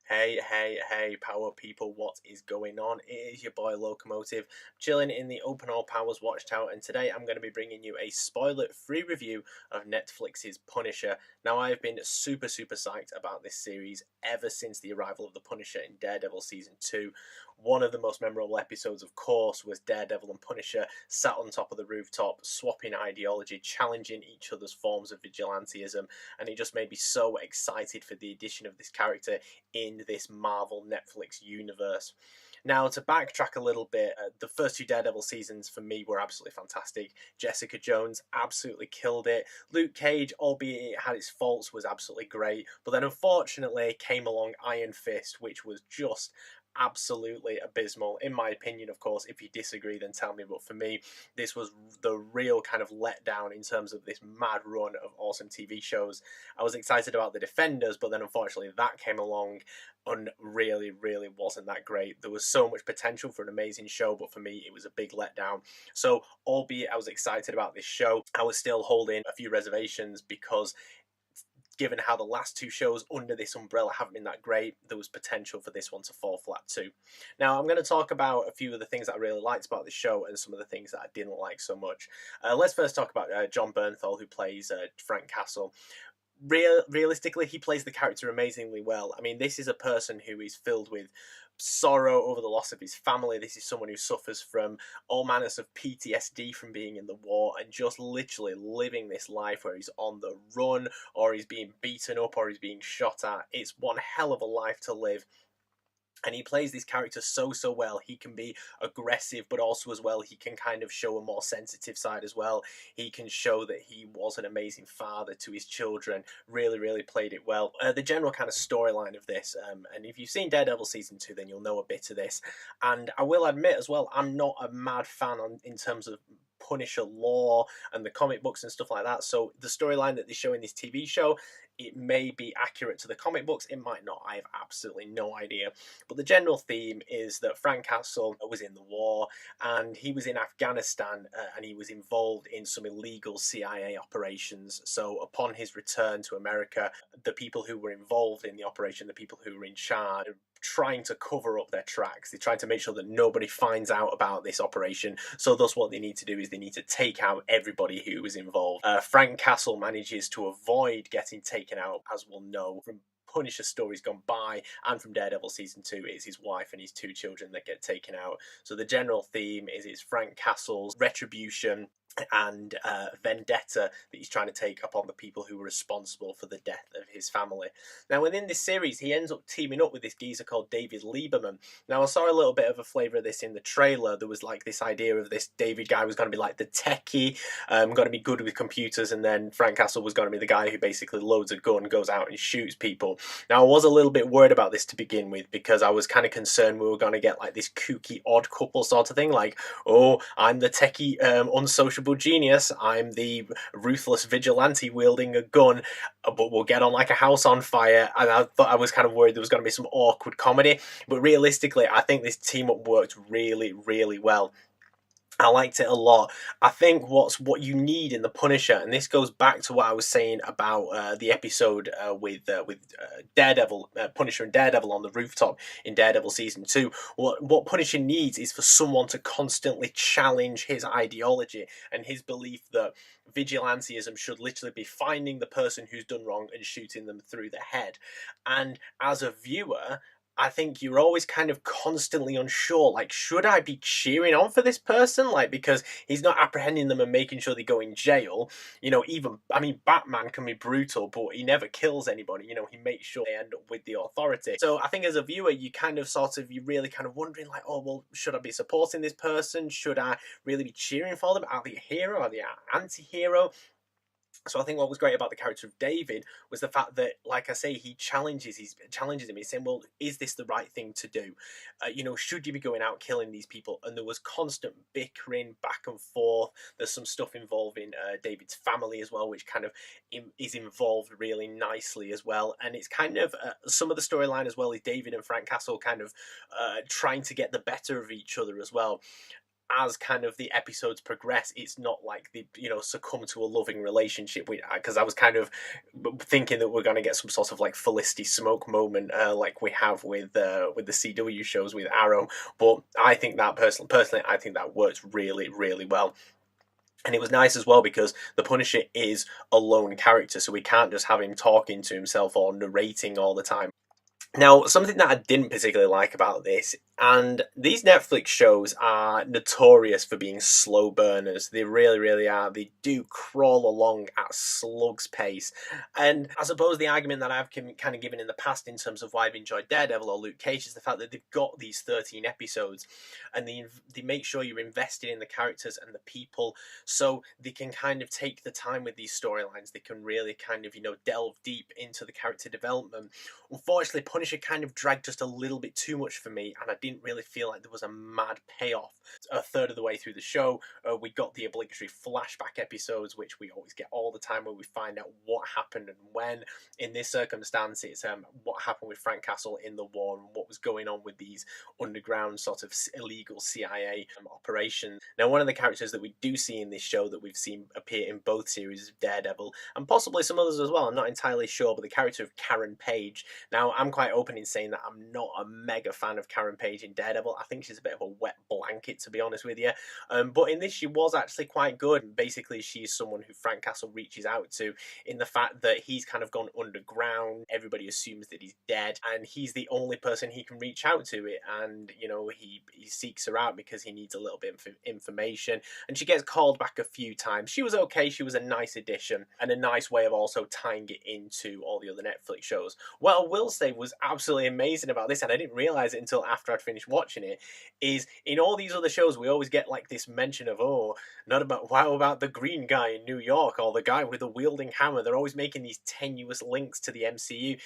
Hey, power people, what is going on? It is your boy Locomotive, chilling in the Open All Powers Watchtower, and today I'm going to be bringing you a spoiler-free review of Netflix's Punisher. Now, I've been super psyched about this series ever since the arrival of the Punisher in Daredevil Season 2. One of the most memorable episodes, of course, was Daredevil and Punisher sat on top of the rooftop, swapping ideology, challenging each other's forms of vigilantism, and it just made me so excited for the addition of this character in this Marvel Netflix universe. Now, to backtrack a little bit, the first two Daredevil seasons for me were absolutely fantastic. Jessica Jones absolutely killed it. Luke Cage, albeit it had its faults, was absolutely great. But then unfortunately came along Iron Fist, which was just absolutely abysmal, in my opinion. Of course, if you disagree, then tell me. But for me, this was the real kind of letdown in terms of this mad run of awesome TV shows. I was excited about The Defenders, but then unfortunately that came along and really wasn't that great. There was so much potential for an amazing show, but for me it was a big letdown. So albeit I was excited about this show, I was still holding a few reservations because given how the last two shows under this umbrella haven't been that great, there was potential for this one to fall flat too. Now, I'm going to talk about a few of the things that I really liked about the show and some of the things that I didn't like so much. Let's first talk about Jon Bernthal, who plays Frank Castle. Realistically, he plays the character amazingly well. I mean, this is a person who is filled with sorrow over the loss of his family. This is someone who suffers from all manners of PTSD from being in the war and just literally living this life where he's on the run or he's being beaten up or he's being shot at. It's one hell of a life to live. And he plays this character so well. He can be aggressive, but also as well he can kind of show a more sensitive side as well. He can show that he was an amazing father to his children. Really played it well. The general kind of storyline of this, and if you've seen Daredevil Season 2, then you'll know a bit of this. And I will admit as well, I'm not a mad fan in terms of Punisher lore and the comic books and stuff like that. So the storyline that they show in this TV show, it may be accurate to the comic books, it might not. I have absolutely no idea. But the general theme is that Frank Castle was in the war and he was in Afghanistan and he was involved in some illegal CIA operations. So upon his return to America, the people who were involved in the operation, the people who were in charge, trying to cover up their tracks. They're trying to make sure that nobody finds out about this operation. So thus what they need to do is they need to take out everybody who was involved. Frank Castle manages to avoid getting taken out, as we'll know from Punisher stories gone by and from Daredevil Season 2. It's his wife and his two children that get taken out. So the general theme is it's Frank Castle's retribution and vendetta that he's trying to take upon the people who were responsible for the death of his family. Now, within this series, he ends up teaming up with this geezer called David Lieberman. Now, I saw a little bit of a flavour of this in the trailer. There was like this idea of this David guy was going to be like the techie, going to be good with computers, and then Frank Castle was going to be the guy who basically loads a gun, goes out and shoots people. Now, I was a little bit worried about this to begin with because I was kind of concerned we were going to get like this kooky odd couple sort of thing, like, oh, I'm the techie unsociable genius, I'm the ruthless vigilante wielding a gun, but we'll get on like a house on fire. And I thought, I was kind of worried there was going to be some awkward comedy, but realistically I think this team up worked really well. I liked it a lot. I think what you need in the Punisher, and this goes back to what I was saying about the episode with Daredevil, Punisher and Daredevil on the rooftop in Daredevil Season 2. What Punisher needs is for someone to constantly challenge his ideology and his belief that vigilantism should literally be finding the person who's done wrong and shooting them through the head. And as a viewer, I think you're always kind of constantly unsure, like, should I be cheering on for this person? Like, because he's not apprehending them and making sure they go in jail. You know, even, I mean, Batman can be brutal, but he never kills anybody. You know, he makes sure they end up with the authority. So I think as a viewer, you kind of you're really kind of wondering, like, oh, well, should I be supporting this person? Should I really be cheering for them? Are they a hero? Are they an anti-hero? So I think what was great about the character of David was the fact that, like I say, he challenges him. He's saying, well, is this the right thing to do? You know, should you be going out killing these people? And there was constant bickering back and forth. There's some stuff involving David's family as well, which kind of is involved really nicely as well. And it's kind of some of the storyline as well is David and Frank Castle kind of trying to get the better of each other as well. as kind of the episodes progress, it's not like they, succumb to a loving relationship. Because I was kind of thinking that we're going to get some sort of like Felicity Smoke moment, like we have with the CW shows with Arrow. But I think that personally, I think that works really, really well. And it was nice as well because the Punisher is a lone character, so we can't just have him talking to himself or narrating all the time. Now, something that I didn't particularly like about this, and these Netflix shows are notorious for being slow burners. They really, really are. They do crawl along at slug's pace. And I suppose the argument that I've kind of given in the past in terms of why I've enjoyed Daredevil or Luke Cage is the fact that they've got these 13 episodes and they make sure you're invested in the characters and the people, so they can kind of take the time with these storylines. They can really kind of, delve deep into the character development. Unfortunately, Punisher kind of dragged just a little bit too much for me, and I didn't really feel like there was a mad payoff. A third of the way through the show, we got the obligatory flashback episodes, which we always get all the time, where we find out what happened and when. In this circumstance, it's what happened with Frank Castle in the war and what was going on with these underground sort of illegal CIA operations. Now, one of the characters that we do see in this show that we've seen appear in both series is Daredevil, and possibly some others as well. I'm not entirely sure, but the character of Karen Page. Now, I'm quite open in saying that I'm not a mega fan of Karen Page in Daredevil. I think she's a bit of a wet blanket, to be honest with you. But in this, she was actually quite good. Basically, she's someone who Frank Castle reaches out to in the fact that he's kind of gone underground. Everybody assumes that he's dead, and he's the only person he can reach out to it. And, he seeks her out because he needs a little bit of information. And she gets called back a few times. She was okay. She was a nice addition and a nice way of also tying it into all the other Netflix shows. What I will say was absolutely amazing about this, and I didn't realise it until after I'd finished watching it, is in all these other shows we always get like this mention of, how about the green guy in New York or the guy with the wielding hammer. They're always making these tenuous links to the MCU.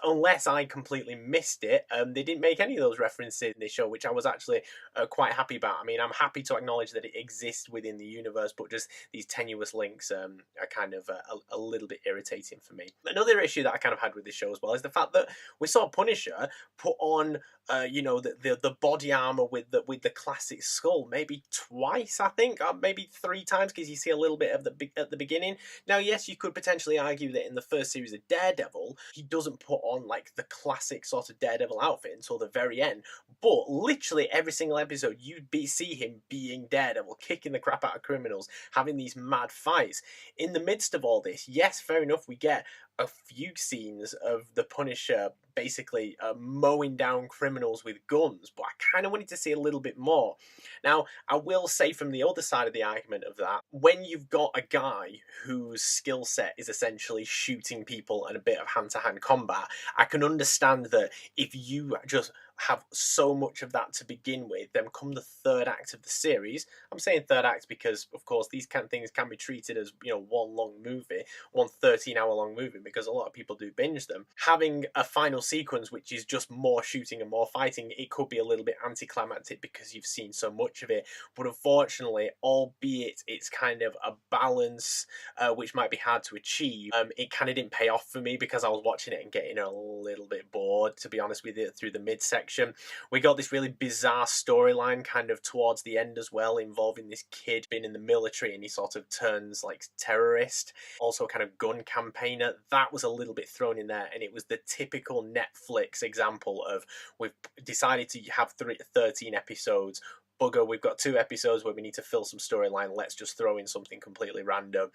Unless I completely missed it, they didn't make any of those references in this show, which I was actually quite happy about. I mean, I'm happy to acknowledge that it exists within the universe, but just these tenuous links are kind of a little bit irritating for me. Another issue that I kind of had with this show as well is the fact that we saw Punisher put on the body armor with the classic skull maybe twice, I think, or maybe 3 times, because you see a little bit of at the beginning. Now, yes, you could potentially argue that in the first series of Daredevil, he doesn't put on like the classic sort of Daredevil outfit until the very end, but literally every single episode you'd see him being Daredevil, kicking the crap out of criminals, having these mad fights. In the midst of all this, yes, fair enough, we get a few scenes of the Punisher basically mowing down criminals with guns, but I kind of wanted to see a little bit more. Now, I will say from the other side of the argument of that, when you've got a guy whose skill set is essentially shooting people and a bit of hand-to-hand combat, I can understand that if you just have so much of that to begin with, then come the third act of the series, I'm saying third act because, of course, these kind of things can be treated as, one long movie, one 13-hour long movie, because a lot of people do binge them. Having a final sequence which is just more shooting and more fighting, it could be a little bit anticlimactic because you've seen so much of it. But unfortunately, albeit it's kind of a balance which might be hard to achieve, it kind of didn't pay off for me because I was watching it and getting a little bit bored, to be honest with you, through the midsection. We got this really bizarre storyline kind of towards the end as well, involving this kid being in the military and he sort of turns like terrorist, also kind of gun campaigner. That was a little bit thrown in there, and it was the typical Netflix example of, we've decided to have 13 episodes. Bugger, we've got 2 episodes where we need to fill some storyline, let's just throw in something completely random.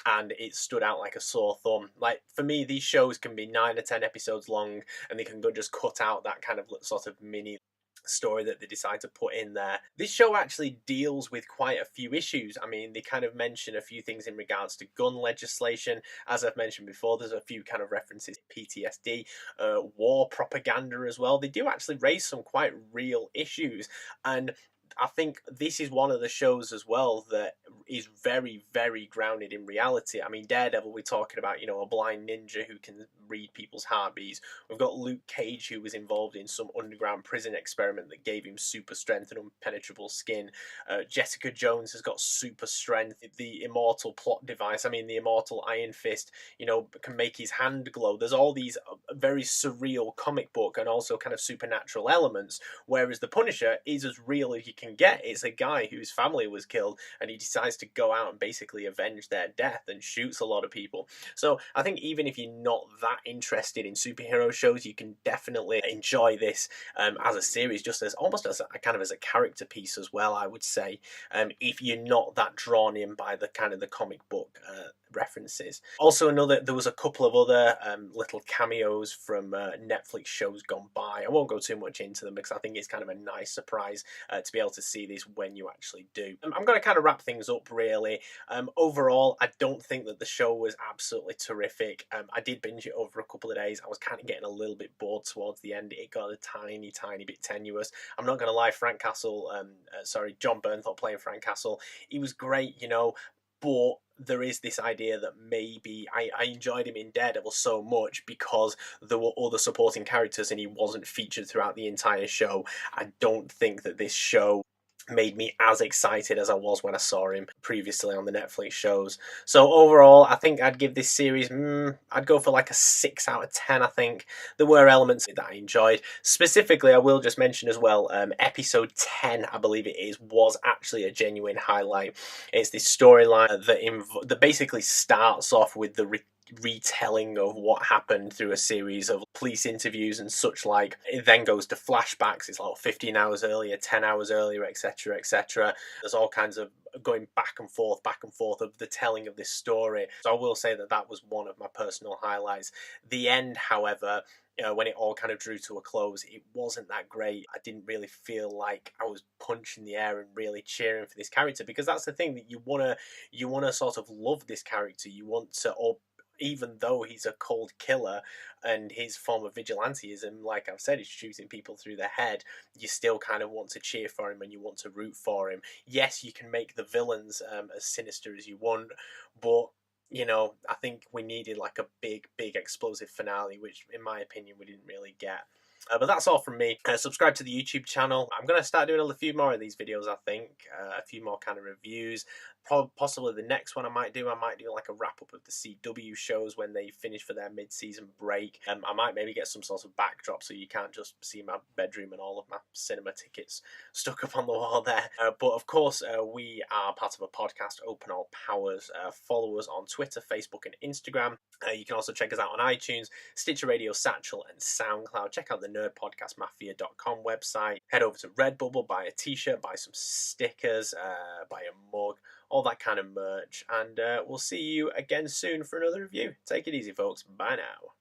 And it stood out like a sore thumb. Like, for me, these shows can be 9 or 10 episodes long, and they can go just cut out that kind of sort of mini story that they decide to put in there. This show actually deals with quite a few issues. I mean, they kind of mention a few things in regards to gun legislation. As I've mentioned before, there's a few kind of references to PTSD, war propaganda as well. They do actually raise some quite real issues, and I think this is one of the shows as well that is very, very grounded in reality. I mean, Daredevil, we're talking about, a blind ninja who can read people's heartbeats. We've got Luke Cage, who was involved in some underground prison experiment that gave him super strength and impenetrable skin. Jessica Jones has got super strength. The immortal plot device, the immortal Iron Fist, can make his hand glow. There's all these very surreal comic book and also kind of supernatural elements, whereas the Punisher is as real as you can can get. It's a guy whose family was killed, and he decides to go out and basically avenge their death and shoots a lot of people. So I think even if you're not that interested in superhero shows, you can definitely enjoy this as a series, just as almost as a kind of as a character piece as well, I would say. If you're not that drawn in by the kind of the comic book references. Also, there was a couple of other little cameos from Netflix shows gone by. I won't go too much into them because I think it's kind of a nice surprise to be able to see this when you actually do. I'm going to kind of wrap things up really. Overall, I don't think that the show was absolutely terrific. I did binge it over a couple of days. I was kind of getting a little bit bored towards the end. It got a tiny bit tenuous. I'm not going to lie, Jon Bernthal playing Frank Castle, he was great, you know, but there is this idea that maybe I enjoyed him in Daredevil so much because there were other supporting characters and he wasn't featured throughout the entire show. I don't think that this show made me as excited as I was when I saw him previously on the Netflix shows. So overall, I think I'd give this series, I'd go for like a 6 out of 10, I think. There were elements that I enjoyed. Specifically, I will just mention as well, episode 10, I believe it is, was actually a genuine highlight. It's this storyline that basically starts off with the retelling of what happened through a series of police interviews and such like. It then goes to flashbacks. It's like 15 hours earlier, 10 hours earlier, etc., etc. There's all kinds of going back and forth of the telling of this story. So I will say that that was one of my personal highlights. The end, however, when it all kind of drew to a close, it wasn't that great. I didn't really feel like I was punching the air and really cheering for this character, because that's the thing, that you wanna sort of love this character. You want to, or even though he's a cold killer and his form of vigilantism, like I've said, is shooting people through the head, you still kind of want to cheer for him and you want to root for him. Yes, you can make the villains as sinister as you want, but you know, I think we needed like a big explosive finale, which in my opinion we didn't really get. But that's all from me. Subscribe to the YouTube channel. I'm going to start doing a few more of these videos, I think. A few more kind of reviews. Possibly the next one I might do like a wrap-up of the CW shows when they finish for their mid-season break. I might maybe get some sort of backdrop so you can't just see my bedroom and all of my cinema tickets stuck up on the wall there. But of course, we are part of a podcast, Open All Powers. Follow us on Twitter, Facebook and Instagram. You can also check us out on iTunes, Stitcher Radio, Satchel and Soundcloud. Check out the nerdpodcastmafia.com website. Head over to Redbubble, buy a t-shirt, buy some stickers, buy a mug, all that kind of merch. And we'll see you again soon for another review. Take it easy, folks. Bye now.